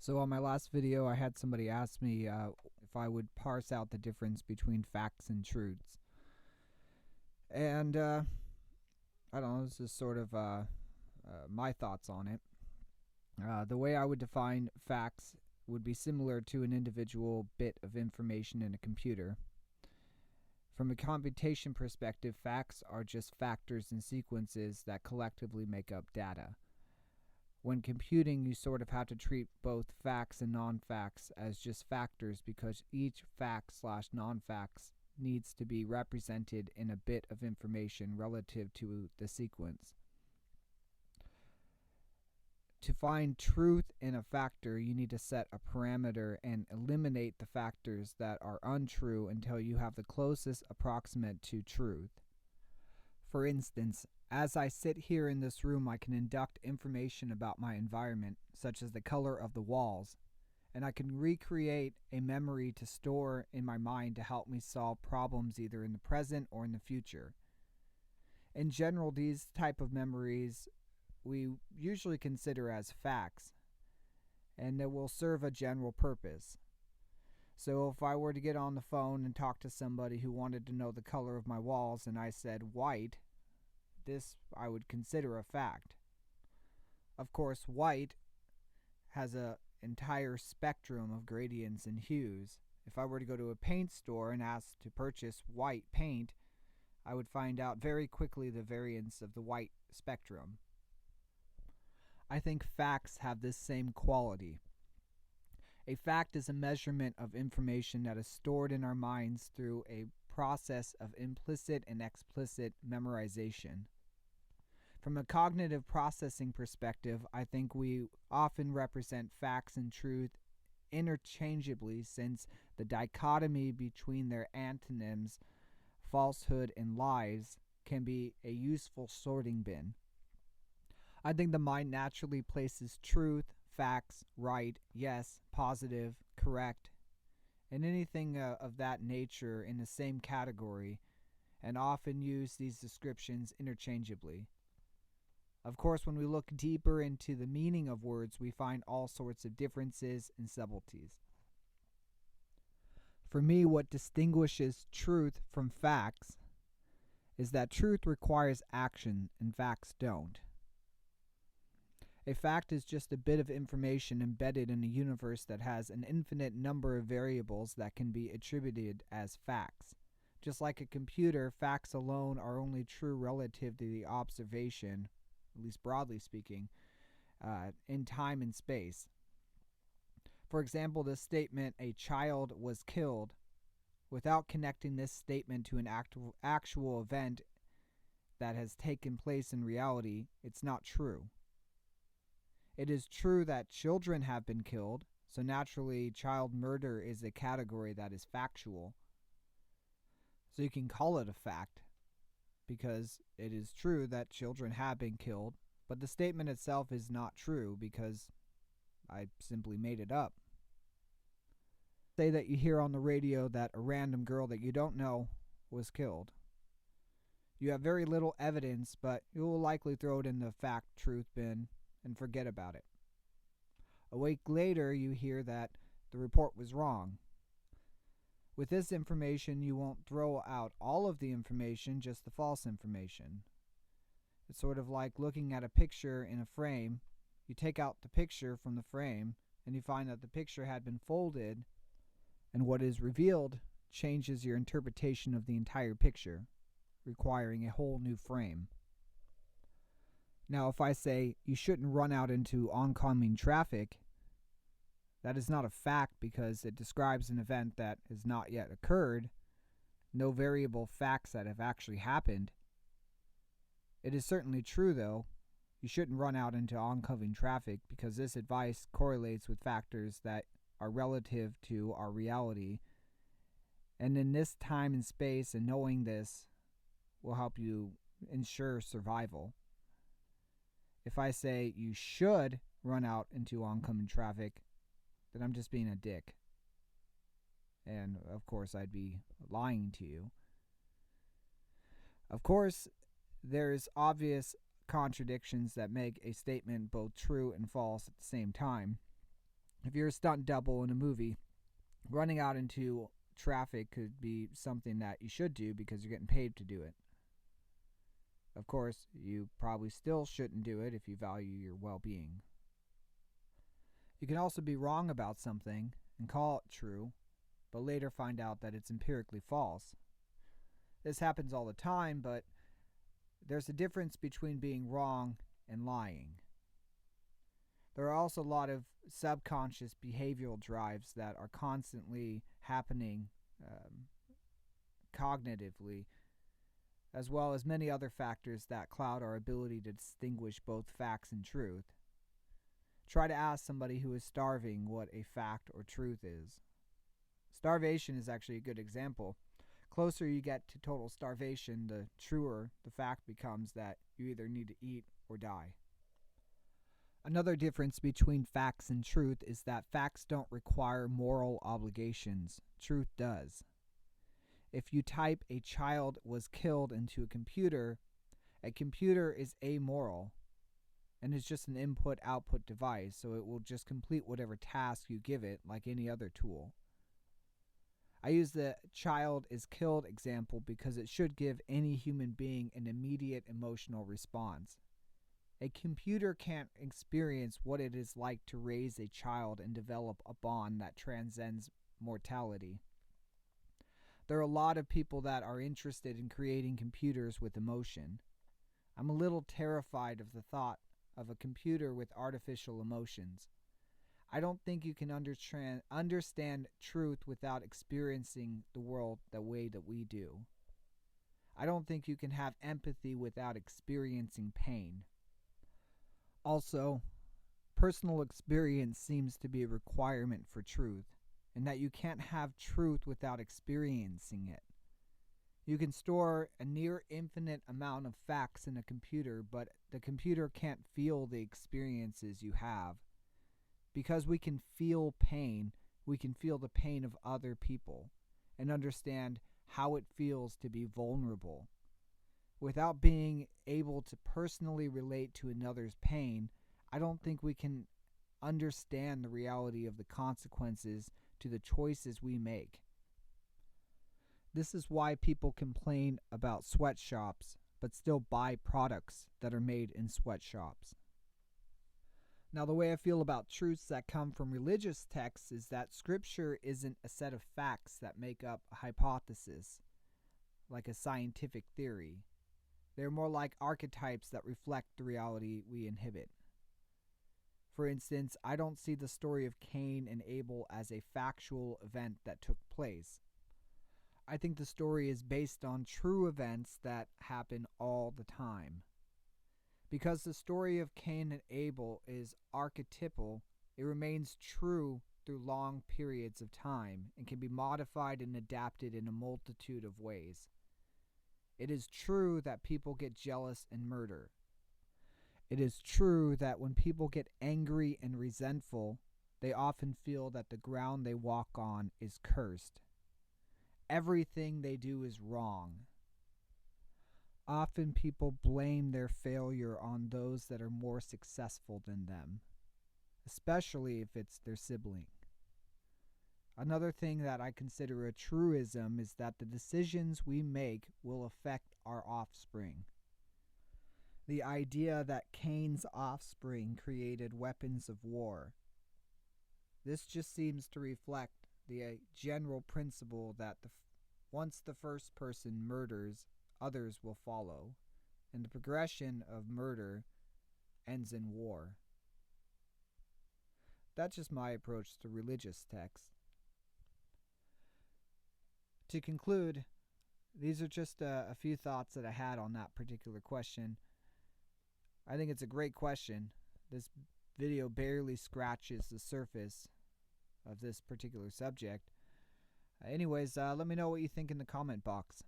So on my last video, I had somebody ask me if I would parse out the difference between facts and truths. And I don't know, this is sort of my thoughts on it. The way I would define facts would be similar to an individual bit of information in a computer. From a computation perspective, facts are just factors and sequences that collectively make up data. When computing, you sort of have to treat both facts and non-facts as just factors because each fact/non-facts needs to be represented in a bit of information relative to the sequence. To find truth in a factor, you need to set a parameter and eliminate the factors that are untrue until you have the closest approximate to truth. For instance, as I sit here in this room, I can induct information about my environment, such as the color of the walls, and I can recreate a memory to store in my mind to help me solve problems either in the present or in the future. In general, these type of memories we usually consider as facts, and they will serve a general purpose. So if I were to get on the phone and talk to somebody who wanted to know the color of my walls and I said white, this I would consider a fact. Of course, white has an entire spectrum of gradients and hues. If I were to go to a paint store and ask to purchase white paint, I would find out very quickly the variance of the white spectrum. I think facts have this same quality. A fact is a measurement of information that is stored in our minds through a process of implicit and explicit memorization. From a cognitive processing perspective, I think we often represent facts and truth interchangeably, since the dichotomy between their antonyms, falsehood and lies, can be a useful sorting bin. I think the mind naturally places truth, facts, right, yes, positive, correct, and anything of that nature in the same category, and often use these descriptions interchangeably. Of course, when we look deeper into the meaning of words, we find all sorts of differences and subtleties. For me, what distinguishes truth from facts is that truth requires action and facts don't. A fact is just a bit of information embedded in a universe that has an infinite number of variables that can be attributed as facts. Just like a computer, facts alone are only true relative to the observation, at least broadly speaking, in time and space. For example, the statement, "a child was killed," without connecting this statement to an actual event that has taken place in reality, it's not true. It is true that children have been killed, so naturally child murder is a category that is factual. So you can call it a fact because it is true that children have been killed, but the statement itself is not true because I simply made it up. Say that you hear on the radio that a random girl that you don't know was killed. You have very little evidence, but you will likely throw it in the fact-truth bin and forget about it. A week later, you hear that the report was wrong. With this information, you won't throw out all of the information, just the false information. It's sort of like looking at a picture in a frame. You take out the picture from the frame, and you find that the picture had been folded, and what is revealed changes your interpretation of the entire picture, requiring a whole new frame. Now, if I say you shouldn't run out into oncoming traffic, that is not a fact because it describes an event that has not yet occurred, no variable facts that have actually happened. It is certainly true, though. You shouldn't run out into oncoming traffic because this advice correlates with factors that are relative to our reality. And in this time and space, and knowing this will help you ensure survival. If I say you should run out into oncoming traffic, then I'm just being a dick. And of course, I'd be lying to you. Of course, there's obvious contradictions that make a statement both true and false at the same time. If you're a stunt double in a movie, running out into traffic could be something that you should do because you're getting paid to do it. Of course, you probably still shouldn't do it if you value your well being. You can also be wrong about something and call it true, but later find out that it's empirically false. This happens all the time, but there's a difference between being wrong and lying. There are also a lot of subconscious behavioral drives that are constantly happening cognitively, as well as many other factors that cloud our ability to distinguish both facts and truth. Try to ask somebody who is starving what a fact or truth is. Starvation is actually a good example. Closer you get to total starvation, the truer the fact becomes that you either need to eat or die. Another difference between facts and truth is that facts don't require moral obligations. Truth does. If you type "a child was killed" into a computer is amoral and is just an input-output device, so it will just complete whatever task you give it like any other tool. I use the "child is killed" example because it should give any human being an immediate emotional response. A computer can't experience what it is like to raise a child and develop a bond that transcends mortality. There are a lot of people that are interested in creating computers with emotion. I'm a little terrified of the thought of a computer with artificial emotions. I don't think you can understand truth without experiencing the world the way that we do. I don't think you can have empathy without experiencing pain. Also, personal experience seems to be a requirement for truth, and that you can't have truth without experiencing it. You can store a near infinite amount of facts in a computer, but the computer can't feel the experiences you have. Because we can feel pain, we can feel the pain of other people and understand how it feels to be vulnerable. Without being able to personally relate to another's pain, I don't think we can understand the reality of the consequences to the choices we make. This is why people complain about sweatshops, but still buy products that are made in sweatshops. Now, the way I feel about truths that come from religious texts is that Scripture isn't a set of facts that make up a hypothesis, like a scientific theory. They're more like archetypes that reflect the reality we inhabit. For instance, I don't see the story of Cain and Abel as a factual event that took place. I think the story is based on true events that happen all the time. Because the story of Cain and Abel is archetypal, it remains true through long periods of time and can be modified and adapted in a multitude of ways. It is true that people get jealous and murder. It is true that when people get angry and resentful, they often feel that the ground they walk on is cursed. Everything they do is wrong. Often people blame their failure on those that are more successful than them, especially if it's their sibling. Another thing that I consider a truism is that the decisions we make will affect our offspring. The idea that Cain's offspring created weapons of war. This just seems to reflect the general principle that once the first person murders, others will follow, and the progression of murder ends in war. That's just my approach to religious texts. To conclude, these are just a few thoughts that I had on that particular question. I think it's a great question. This video barely scratches the surface of this particular subject. Anyways, let me know what you think in the comment box.